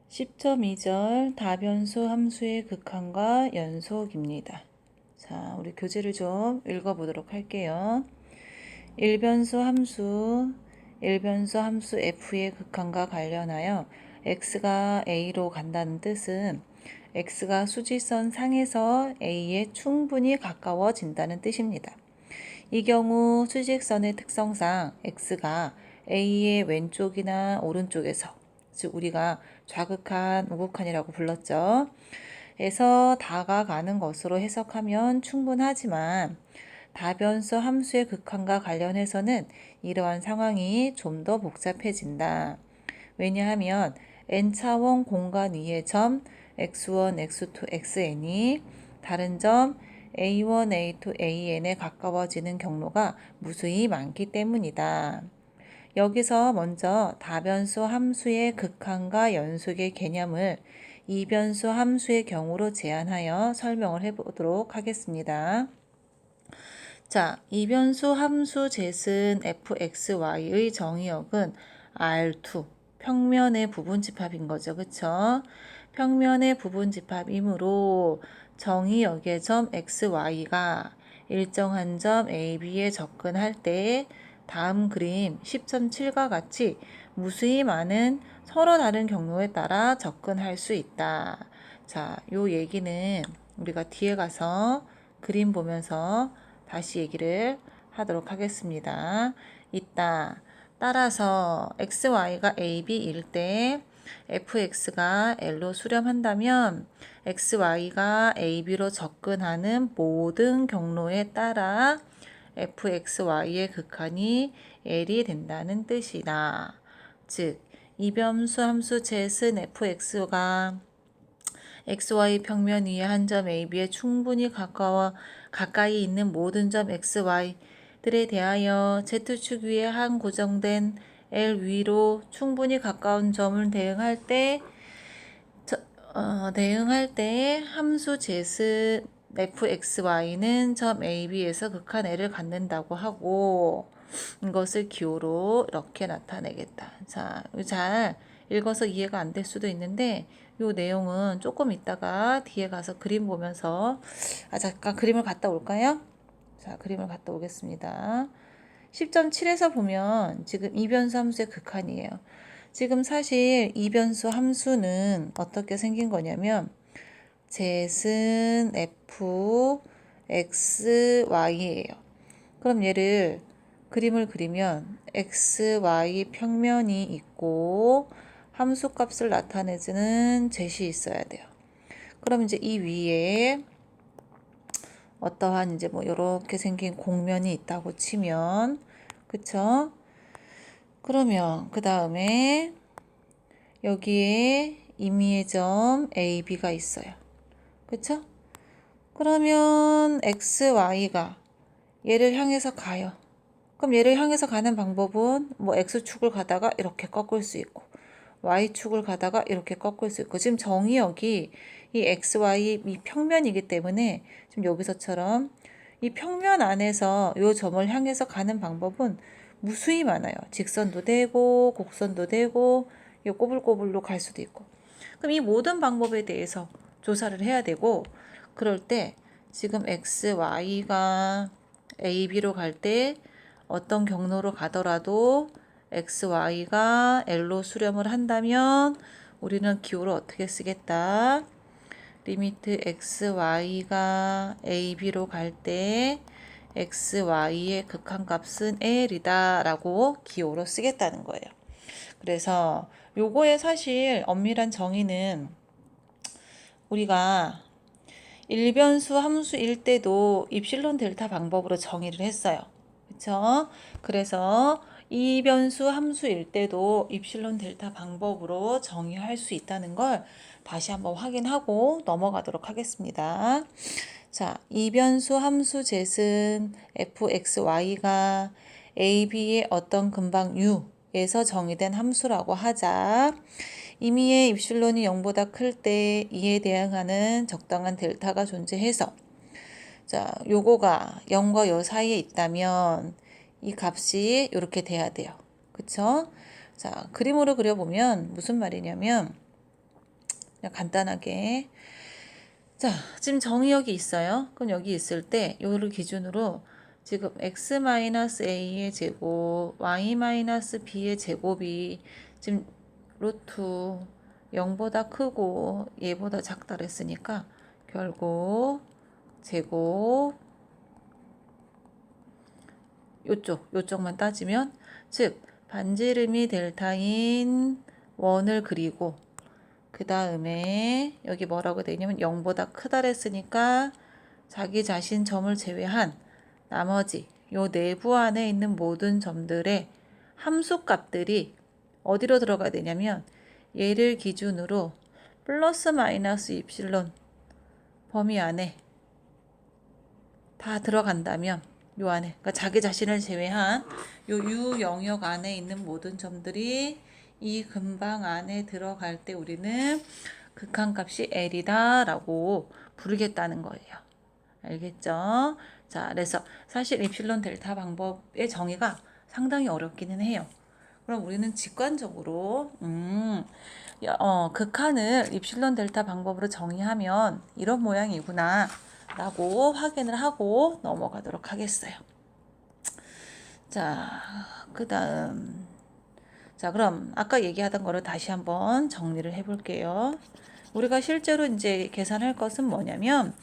10.2절 다변수 함수의 극한과 연속입니다. 자, 우리 교재를 좀 읽어보도록 할게요. 일변수 함수 f의 극한과 관련하여 x가 a로 간다는 뜻은 x가 수직선 상에서 a에 충분히 가까워진다는 뜻입니다. 이 경우 수직선의 특성상 x가 a의 왼쪽이나 오른쪽에서, 즉 우리가 좌극한, 우극한이라고 불렀죠. 에서 다가가는 것으로 해석하면 충분하지만 다변수 함수의 극한과 관련해서는 이러한 상황이 좀 더 복잡해진다. 왜냐하면 n차원 공간 위의 점 x1, x2, xn이 다른 점 a1, a2, an에 가까워지는 경로가 무수히 많기 때문이다. 여기서 먼저 다변수 함수의 극한과 연속의 개념을 이변수 함수의 경우로 제한하여 설명을 해보도록 하겠습니다. 자, 이변수 함수 젯은 fxy의 정의역은 R2, 평면의 부분집합인 거죠. 그쵸? 평면의 부분집합이므로 정의역의 점 xy가 일정한 점 ab에 접근할 때 다음 그림 10.7과 같이 무수히 많은 서로 다른 경로에 따라 접근할 수 있다. 자, 요 얘기는 우리가 뒤에 가서 그림 보면서 다시 얘기를 하도록 하겠습니다. 있다. 따라서 xy가 ab일 때 fx가 l로 수렴한다면 xy가 ab로 접근하는 모든 경로에 따라 fxy의 극한이 l이 된다는 뜻이다. 즉, 이변수 함수 젯은 fx가 xy 평면 위의 한 점 AB에 충분히 가까이 있는 모든 점 xy들에 대하여 z축 위에 한 고정된 L 위로 충분히 가까운 점을 대응할 때 함수 젯은 fxy는 점 AB에서 극한 L을 갖는다고 하고 이것을 기호로 이렇게 나타내겠다. 자, 잘 읽어서 이해가 안 될 수도 있는데 이 내용은 조금 있다가 뒤에 가서 그림 보면서 잠깐 그림을 갖다 올까요? 자, 그림을 갖다 오겠습니다. 10.7에서 보면 지금 이변수 함수의 극한이에요. 지금 사실 이변수 함수는 어떻게 생긴 거냐면 zet은 f, x, y예요. 그럼 얘를 그림을 그리면 x, y 평면이 있고 함수 값을 나타내주는 젯이 있어야 돼요. 그럼 이제 이 위에 어떠한 이제 뭐 이렇게 생긴 공면이 있다고 치면, 그쵸? 그러면 그 다음에 여기에 임의의 점 A, B가 있어요. 그쵸? 그러면 X, Y가 얘를 향해서 가요. 그럼 얘를 향해서 가는 방법은 뭐 X축을 가다가 이렇게 꺾을 수 있고 Y축을 가다가 이렇게 꺾을 수 있고 지금 정의역이 이 XY 이 평면이기 때문에 지금 여기서처럼 이 평면 안에서 이 점을 향해서 가는 방법은 무수히 많아요. 직선도 되고 곡선도 되고 이 꼬불꼬불로 갈 수도 있고 그럼 이 모든 방법에 대해서 조사를 해야 되고 그럴 때 지금 XY가 AB로 갈 때 어떤 경로로 가더라도 XY가 L로 수렴을 한다면 우리는 기호를 어떻게 쓰겠다? 리미트 XY가 AB로 갈 때 XY의 극한값은 L이다 라고 기호로 쓰겠다는 거예요. 그래서 요거의 사실 엄밀한 정의는 우리가 일변수 함수일 때도 입실론 델타 방법으로 정의를 했어요. 그렇죠? 그래서 이변수 함수일 때도 입실론 델타 방법으로 정의할 수 있다는 걸 다시 한번 확인하고 넘어가도록 하겠습니다. 자, 이변수 함수 젯은 fxy가 ab의 어떤 근방 u에서 정의된 함수라고 하자. 임의의 입실론이 0보다 클 때 이에 대응하는 적당한 델타가 존재해서 자, 요거가 0과 요 사이에 있다면 이 값이 이렇게 돼야 돼요. 그쵸? 자, 그림으로 그려보면 무슨 말이냐면 그냥 간단하게. 자, 지금 정의 여기 있어요. 그럼 여기 있을 때 요를 기준으로 지금 x-a의 제곱, y-b의 제곱이 지금 루트 0보다 크고 얘보다 작다 그랬으니까 결국 제곱 요쪽만 따지면 즉 반지름이 델타인 원을 그리고 그 다음에 여기 뭐라고 되냐면 0보다 크다 그랬으니까 자기 자신 점을 제외한 나머지 요 내부 안에 있는 모든 점들의 함수 값들이 어디로 들어가야 되냐면 얘를 기준으로 플러스 마이너스 입실론 범위 안에 다 들어간다면 요 안에 그러니까 자기 자신을 제외한 요 U 영역 안에 있는 모든 점들이 이 근방 안에 들어갈 때 우리는 극한값이 L이다 라고 부르겠다는 거예요. 알겠죠? 자, 그래서 사실 입실론 델타 방법의 정의가 상당히 어렵기는 해요. 그럼 우리는 직관적으로 극한을 입실론 델타 방법으로 정의하면 이런 모양이구나 라고 확인을 하고 넘어가도록 하겠어요. 자, 그 다음. 자, 그럼 아까 얘기하던 거를 다시 한번 정리를 해볼게요. 우리가 실제로 이제 계산할 것은 뭐냐면,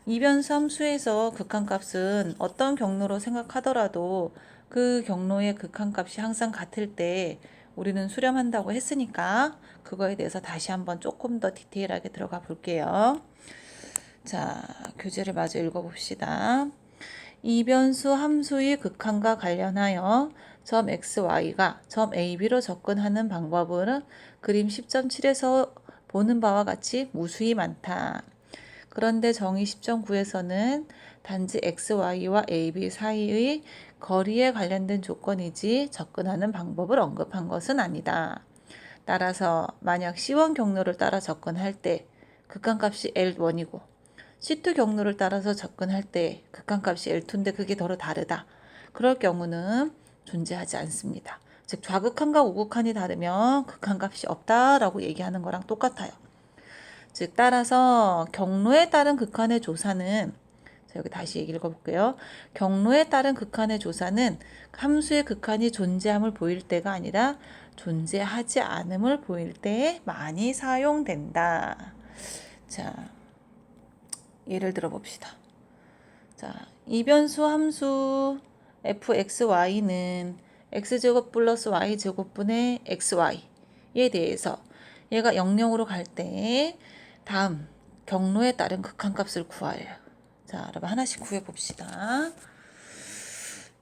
이변수 함수에서 극한값은 어떤 경로로 생각하더라도 그 경로의 극한값이 항상 같을 때 우리는 수렴한다고 했으니까 그거에 대해서 다시 한번 조금 더 디테일하게 들어가 볼게요. 자, 교재를 마저 읽어봅시다. 이변수 함수의 극한과 관련하여 점 xy가 점 ab로 접근하는 방법은 그림 10.7에서 보는 바와 같이 무수히 많다. 그런데 정의 10.9에서는 단지 xy와 ab 사이의 거리에 관련된 조건이지 접근하는 방법을 언급한 것은 아니다. 따라서 만약 C1 경로를 따라 접근할 때 극한값이 L1이고 C2 경로를 따라서 접근할 때 극한값이 L2인데 그게 더러 다르다. 그럴 경우는 존재하지 않습니다. 즉 좌극한과 우극한이 다르면 극한값이 없다라고 얘기하는 거랑 똑같아요. 즉 따라서 경로에 따른 극한의 조사는 여기 다시 읽어볼게요. 경로에 따른 극한의 조사는 함수의 극한이 존재함을 보일 때가 아니라 존재하지 않음을 보일 때 많이 사용된다. 자, 예를 들어 봅시다. 자, 이변수 함수 fxy는 x제곱 플러스 y제곱분의 xy에 대해서 얘가 0,0으로 갈 때 다음 경로에 따른 극한값을 구하래요. 자, 여러분 하나씩 구해봅시다.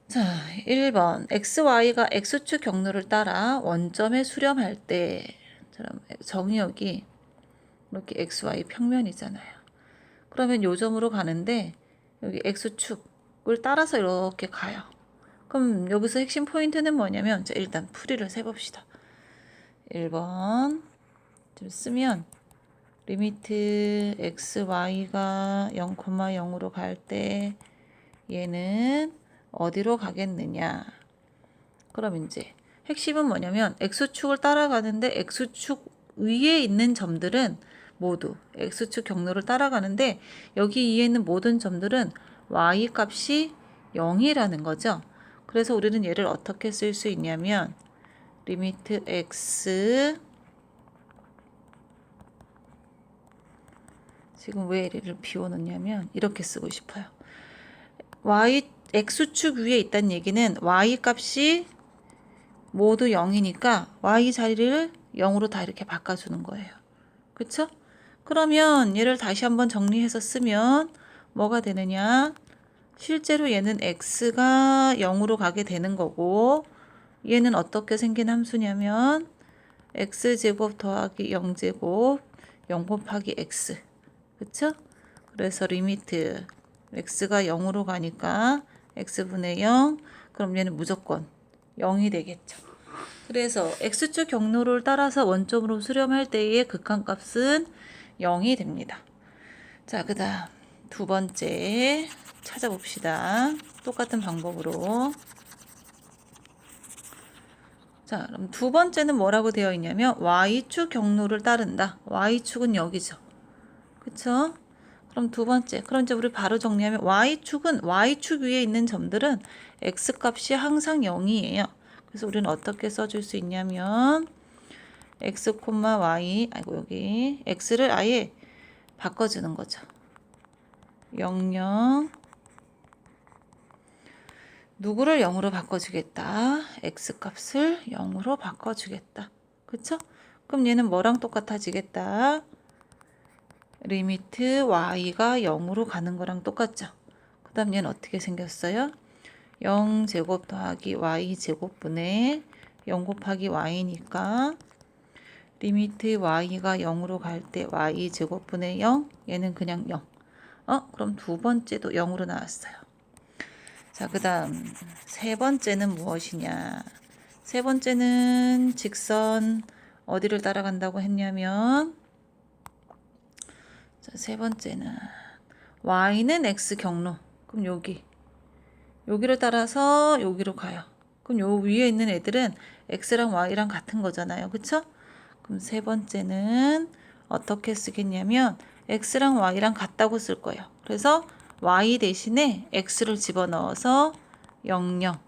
자, 1번 xy가 x축 경로를 따라 원점에 수렴할 때 정의역이 이렇게 xy 평면이잖아요. 그러면 요 점으로 가는데 여기 x축을 따라서 이렇게 가요. 그럼 여기서 핵심 포인트는 뭐냐면 자, 일단 풀이를 세봅시다. 1번 좀 쓰면 리미트 xy가 0,0으로 갈 때 얘는 어디로 가겠느냐. 그럼 이제 핵심은 뭐냐면 x축을 따라가는데 x축 위에 있는 점들은 모두 x축 경로를 따라가는데 여기 위에 있는 모든 점들은 y 값이 0이라는 거죠. 그래서 우리는 얘를 어떻게 쓸 수 있냐면 리미트 x 지금 왜 얘를 비워놓냐면 이렇게 쓰고 싶어요. x축 위에 있다는 얘기는 y 값이 모두 0이니까 y 자리를 0으로 다 이렇게 바꿔주는 거예요. 그쵸? 그러면 얘를 다시 한번 정리해서 쓰면 뭐가 되느냐? 실제로 얘는 x가 0으로 가게 되는 거고 얘는 어떻게 생긴 함수냐면 x제곱 더하기 0제곱 0 곱하기 x 그쵸? 그래서 리미트 x가 0으로 가니까 x분의 0 그럼 얘는 무조건 0이 되겠죠. 그래서 x축 경로를 따라서 원점으로 수렴할 때의 극한값은 0이 됩니다. 자, 그 다음 두 번째 찾아봅시다. 똑같은 방법으로. 자, 그럼 두 번째는 뭐라고 되어 있냐면 y축 경로를 따른다. y축은 여기죠. 그쵸? 그럼 두 번째. 그럼 이제 우리 바로 정리하면 y축은 y축 위에 있는 점들은 x값이 항상 0이에요. 그래서 우리는 어떻게 써줄 수 있냐면 x, y, 아이고 여기 x를 아예 바꿔주는 거죠. 0, 0 누구를 0으로 바꿔주겠다. x값을 0으로 바꿔주겠다. 그쵸? 그럼 얘는 뭐랑 똑같아지겠다. 리미트 y가 0으로 가는 거랑 똑같죠. 그 다음 얘는 어떻게 생겼어요? 0제곱 더하기 y제곱분의 0 곱하기 y니까 리미트 y가 0으로 갈 때 y제곱분의 0 얘는 그냥 0. 그럼 두 번째도 0으로 나왔어요. 자, 그 다음 세 번째는 무엇이냐? 세 번째는 직선 어디를 따라간다고 했냐면 자, 세 번째는 y는 x 경로. 그럼 여기를 따라서 여기로 가요. 그럼 요 위에 있는 애들은 x랑 y랑 같은 거잖아요. 그쵸? 그럼 세 번째는 어떻게 쓰겠냐면 x랑 y랑 같다고 쓸 거예요. 그래서 y 대신에 x를 집어넣어서 0, 0.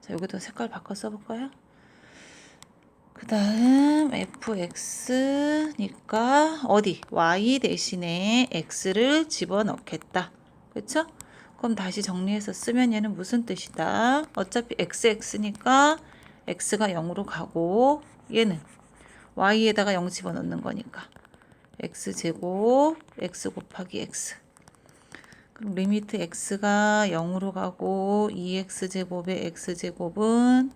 자, 여기도 색깔 바꿔 써볼까요? 그 다음 fx니까 어디? y 대신에 x를 집어넣겠다. 그쵸? 그럼 다시 정리해서 쓰면 얘는 무슨 뜻이다? 어차피 xx니까 x가 0으로 가고 얘는 y에다가 0 집어넣는 거니까 x제곱 x 곱하기 x. 그럼 리미트 x가 0으로 가고 2x제곱의 x제곱은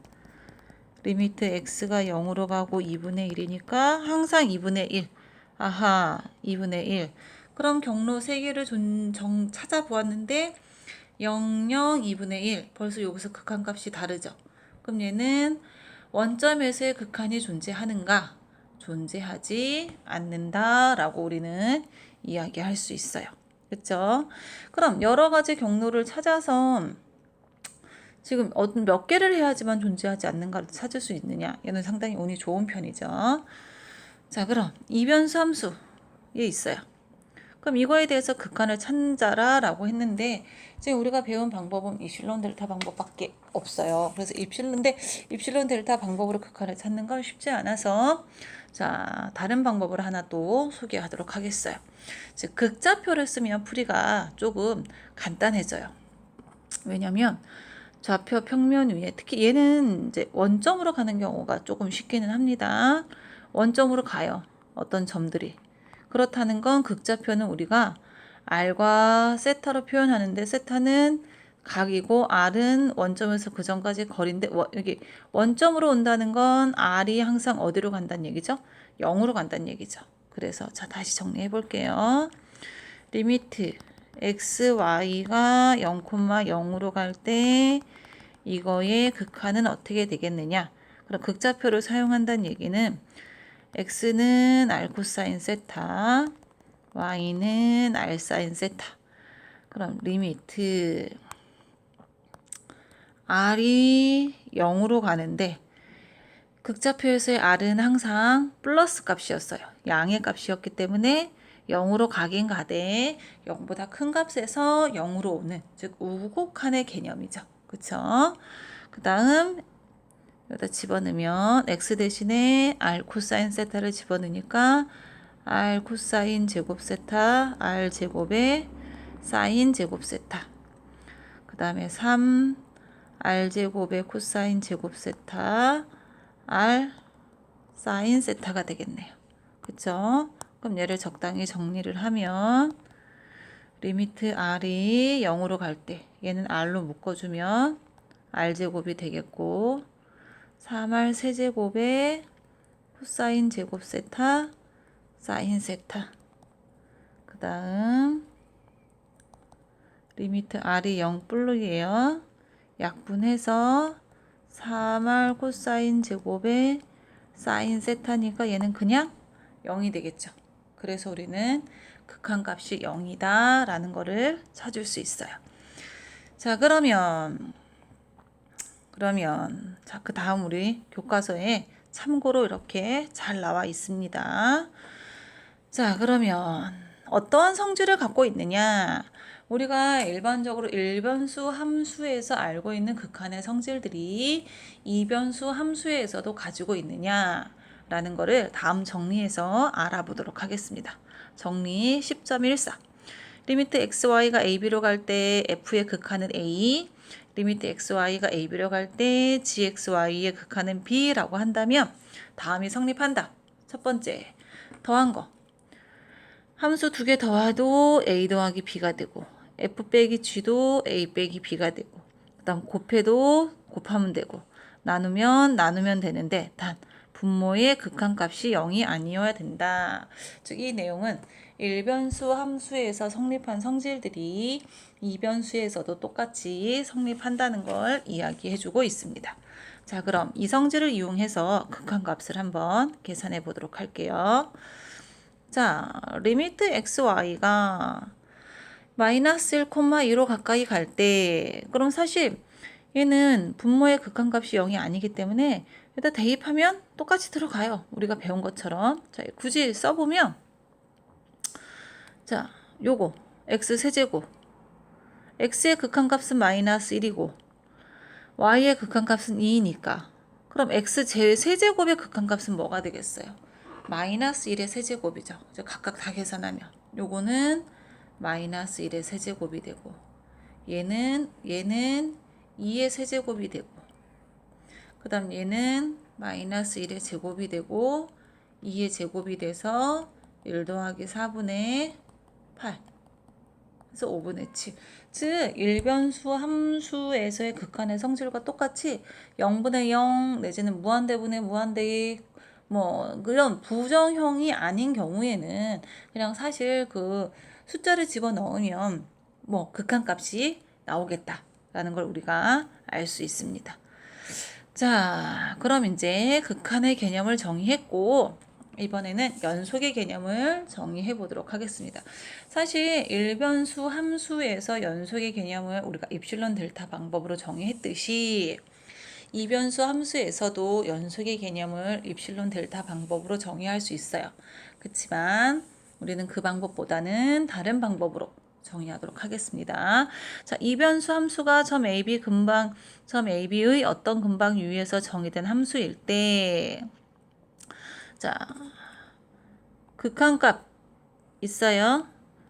리미트 x가 0으로 가고 2분의 1이니까 항상 2분의 1. 아하, 2분의 1. 그럼 경로 3개를 찾아보았는데 0, 0, 2분의 1. 벌써 여기서 극한값이 다르죠. 그럼 얘는 원점에서의 극한이 존재하는가? 존재하지 않는다라고 우리는 이야기할 수 있어요. 그렇죠? 그럼 여러 가지 경로를 찾아서 지금 몇 개를 해야지만 존재하지 않는가를 찾을 수 있느냐? 얘는 상당히 운이 좋은 편이죠. 자, 그럼 이변수 함수에 있어요. 그럼 이거에 대해서 극한을 찾자라고 했는데 지금 우리가 배운 방법은 입실론 델타 방법밖에 없어요. 그래서 입실론 델타 방법으로 극한을 찾는 건 쉽지 않아서 자, 다른 방법을 하나 또 소개하도록 하겠어요. 즉 극좌표를 쓰면 풀이가 조금 간단해져요. 왜냐면 좌표 평면 위에 특히 얘는 이제 원점으로 가는 경우가 조금 쉽기는 합니다. 원점으로 가요. 어떤 점들이. 그렇다는 건 극좌표는 우리가 r과 세타로 표현하는데 세타는 각이고 r은 원점에서 그 전까지 거리인데 여기 원점으로 온다는 건 r이 항상 어디로 간다는 얘기죠? 0으로 간다는 얘기죠. 그래서 자 다시 정리해 볼게요. 리미트 x, y가 0, 0으로 갈 때 이거의 극한은 어떻게 되겠느냐? 그럼 극좌표를 사용한다는 얘기는 x는 r 코사인 세타, y는 r 사인 세타. 그럼 리미트 r이 0으로 가는데 극좌표에서의 r은 항상 플러스 값이었어요. 양의 값이었기 때문에 0으로 가긴 가되 0보다 큰 값에서 0으로 오는 즉 우곡한의 개념이죠. 그쵸? 그 다음 여기다 집어넣으면 x 대신에 r 코사인 세타를 집어넣으니까 r 코사인 제곱 세타 r 제곱에 사인 제곱 세타 그 다음에 3 r 제곱에 코사인 제곱 세타 r 사인 세타가 되겠네요. 그쵸? 그럼 얘를 적당히 정리를 하면 리미트 r이 0으로 갈 때 얘는 r로 묶어주면 r제곱이 되겠고 3r 세제곱에 코사인 제곱 세타 사인 세타 그 다음 리미트 r이 0불이에요. 약분해서 3r 코사인 제곱에 사인 세타니까 얘는 그냥 0이 되겠죠. 그래서 우리는 극한값이 0이다 라는 거를 찾을 수 있어요. 자, 그러면 그러면 자, 그 다음 우리 교과서에 참고로 이렇게 잘 나와 있습니다. 자, 그러면 어떠한 성질을 갖고 있느냐? 우리가 일반적으로 일변수 함수에서 알고 있는 극한의 성질들이 이변수 함수에서도 가지고 있느냐라는 거를 다음 정리해서 알아보도록 하겠습니다. 정리 10.14. 리미트 xy가 ab로 갈 때 f의 극한은 a, 리미트 xy가 ab로 갈 때 gxy의 극한은 b라고 한다면 다음이 성립한다. 첫 번째, 더한 거. 함수 두 개 더해도 a 더하기 b가 되고 f 빼기 g도 a 빼기 b가 되고 그 다음 곱해도 곱하면 되고 나누면 되는데 단 분모의 극한값이 0이 아니어야 된다. 즉 이 내용은 일변수 함수에서 성립한 성질들이 이변수에서도 똑같이 성립한다는 걸 이야기해주고 있습니다. 자, 그럼 이 성질을 이용해서 극한값을 한번 계산해 보도록 할게요. 자, 리미트 xy가 마이너스 1,2로 가까이 갈 때, 그럼 사실 얘는 분모의 극한값이 0이 아니기 때문에 여기다 대입하면 똑같이 들어가요. 우리가 배운 것처럼. 자, 굳이 써보면, 자, 요거 x 세제곱, x의 극한값은 마이너스 1이고 y의 극한값은 2이니까 그럼 x 세제곱의 극한값은 뭐가 되겠어요? 마이너스 1의 세제곱이죠. 각각 다 계산하면 요거는 마이너스 1의 세제곱이 되고 얘는 2의 세제곱이 되고 그 다음 얘는 마이너스 1의 제곱이 되고 2의 제곱이 돼서 1 더하기 4분의 8 그래서 5분의 7. 즉 일변수 함수에서의 극한의 성질과 똑같이 0분의 0 내지는 무한대분의 무한대 뭐 그런 부정형이 아닌 경우에는 그냥 사실 그 숫자를 집어넣으면 뭐 극한값이 나오겠다라는 걸 우리가 알 수 있습니다. 자, 그럼 이제 극한의 개념을 정의했고 이번에는 연속의 개념을 정의해 보도록 하겠습니다. 사실 일변수 함수에서 연속의 개념을 우리가 입실론 델타 방법으로 정의했듯이 이변수 함수에서도 연속의 개념을 입실론 델타 방법으로 정의할 수 있어요. 그렇지만 우리는 그 방법보다는 다른 방법으로 정의하도록 하겠습니다. 자, 이변수 함수가 점 AB 근방, 점 AB의 어떤 근방 유의에서 정의된 함수일 때 자, 극한값 있어요.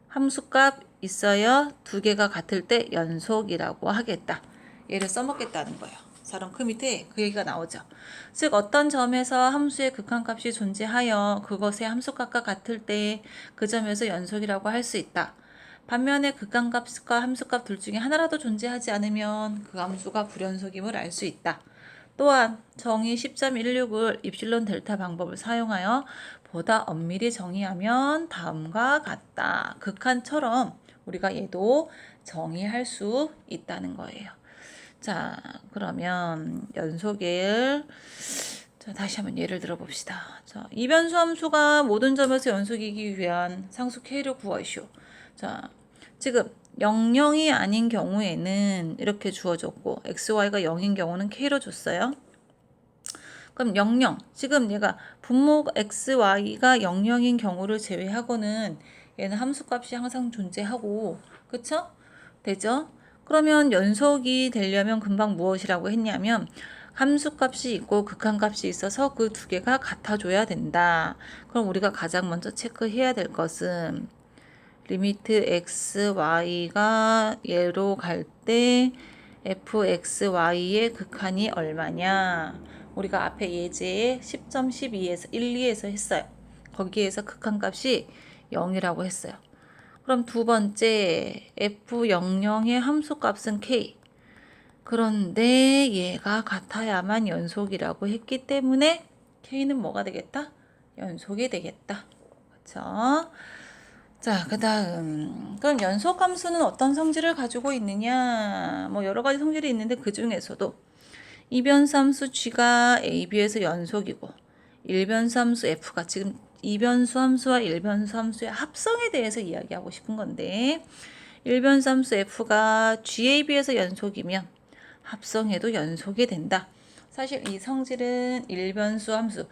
함수값 있어요. 두 개가 같을 때 연속이라고 하겠다. 얘를 써먹겠다는 거예요. 사람 그 밑에 그 얘기가 나오죠. 즉 어떤 점에서 함수의 극한값이 존재하여 그것의 함수값과 같을 때 그 점에서 연속이라고 할 수 있다. 반면에 극한값과 함수값 둘 중에 하나라도 존재하지 않으면 그 함수가 불연속임을 알 수 있다. 또한 정의 10.16을 입실론 델타 방법을 사용하여 보다 엄밀히 정의하면 다음과 같다. 극한처럼 우리가 얘도 정의할 수 있다는 거예요. 자, 그러면 연속을 자, 다시 한번 예를 들어 봅시다. 자, 이변수 함수가 모든 점에서 연속이기 위한 상수 K를 구하시오. 자, 지금 00이 아닌 경우에는 이렇게 주어졌고 XY가 0인 경우는 K로 줬어요. 그럼 00. 지금 얘가 분모 XY가 00인 경우를 제외하고는 얘는 함수값이 항상 존재하고 그쵸? 되죠? 그러면 연속이 되려면 금방 무엇이라고 했냐면 함수값이 있고 극한값이 있어서 그 두 개가 같아줘야 된다. 그럼 우리가 가장 먼저 체크해야 될 것은 리미트 xy가 얘로 갈 때 fxy의 극한이 얼마냐. 우리가 앞에 예제에 10.12에서 1, 2에서 했어요. 거기에서 극한값이 0이라고 했어요. 그럼 두 번째 f00의 함수값은 k. 그런데 얘가 같아야만 연속이라고 했기 때문에 k는 뭐가 되겠다? 연속이 되겠다. 그렇죠? 자, 그 다음 그럼 연속함수는 어떤 성질을 가지고 있느냐. 뭐 여러 가지 성질이 있는데 그 중에서도 이변수 함수 g가 ab에서 연속이고 일변수 함수 f가 지금 이변수 함수와 일변수 함수의 합성에 대해서 이야기하고 싶은 건데 일변수 함수 f가 GAB에서 연속이면 합성해도 연속이 된다. 사실 이 성질은 일변수 함수,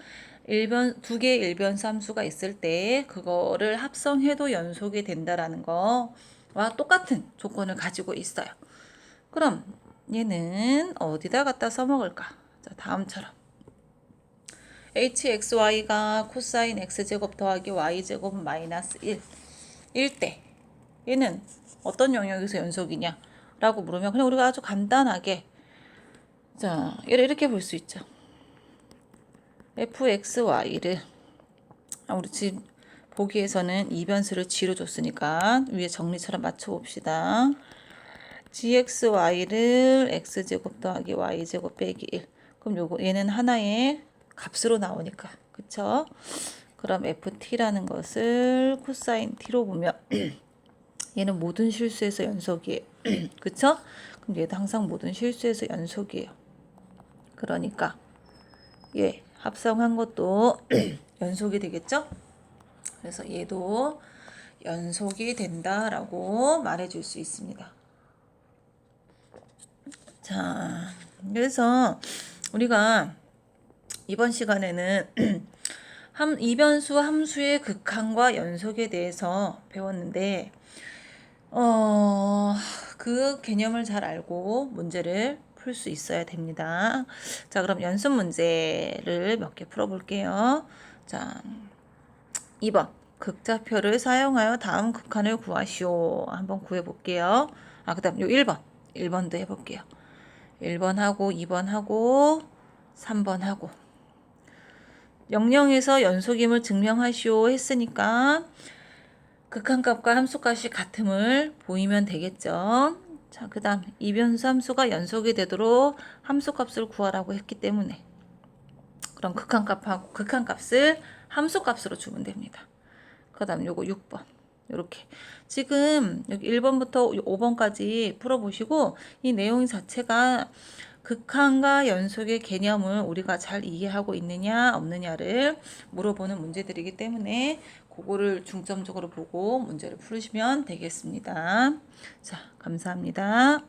두 개의 일변수 함수가 있을 때 그거를 합성해도 연속이 된다라는 거와 똑같은 조건을 가지고 있어요. 그럼 얘는 어디다 갖다 써먹을까? 자, 다음처럼 hxy가 코사인 x제곱 더하기 y제곱 마이너스 1일 때 얘는 어떤 영역에서 연속이냐 라고 물으면 그냥 우리가 아주 간단하게 자, 얘를 이렇게 볼 수 있죠. fxy를 우리 지금 보기에서는 이변수를 g로 줬으니까 위에 정리처럼 맞춰봅시다. gxy를 x제곱 더하기 y제곱 빼기 1. 그럼 요거 얘는 하나의 값으로 나오니까 그쵸? 그럼 ft라는 것을 코사인 t로 보면 얘는 모든 실수에서 연속이에요. 그쵸? 그럼 얘도 항상 모든 실수에서 연속이에요. 그러니까 예, 합성한 것도 연속이 되겠죠? 그래서 얘도 연속이 된다라고 말해줄 수 있습니다. 자, 그래서 우리가 이번 시간에는 이변수 함수의 극한과 연속에 대해서 배웠는데 그 개념을 잘 알고 문제를 풀 수 있어야 됩니다. 자, 그럼 연습 문제를 몇 개 풀어볼게요. 자, 2번 극좌표를 사용하여 다음 극한을 구하시오. 한번 구해볼게요. 그 다음 요 1번도 해볼게요. 1번 하고 2번 하고 3번 하고 00에서 연속임을 증명하시오 했으니까 극한값과 함수값이 같음을 보이면 되겠죠. 자, 그 다음 이변수 함수가 연속이 되도록 함수값을 구하라고 했기 때문에 그럼 극한값을 함수값으로 주면 됩니다. 그 다음 요거 6번 이렇게 지금 여기 1번부터 5번까지 풀어보시고 이 내용 자체가 극한과 연속의 개념을 우리가 잘 이해하고 있느냐 없느냐를 물어보는 문제들이기 때문에 그거를 중점적으로 보고 문제를 풀으시면 되겠습니다. 자, 감사합니다.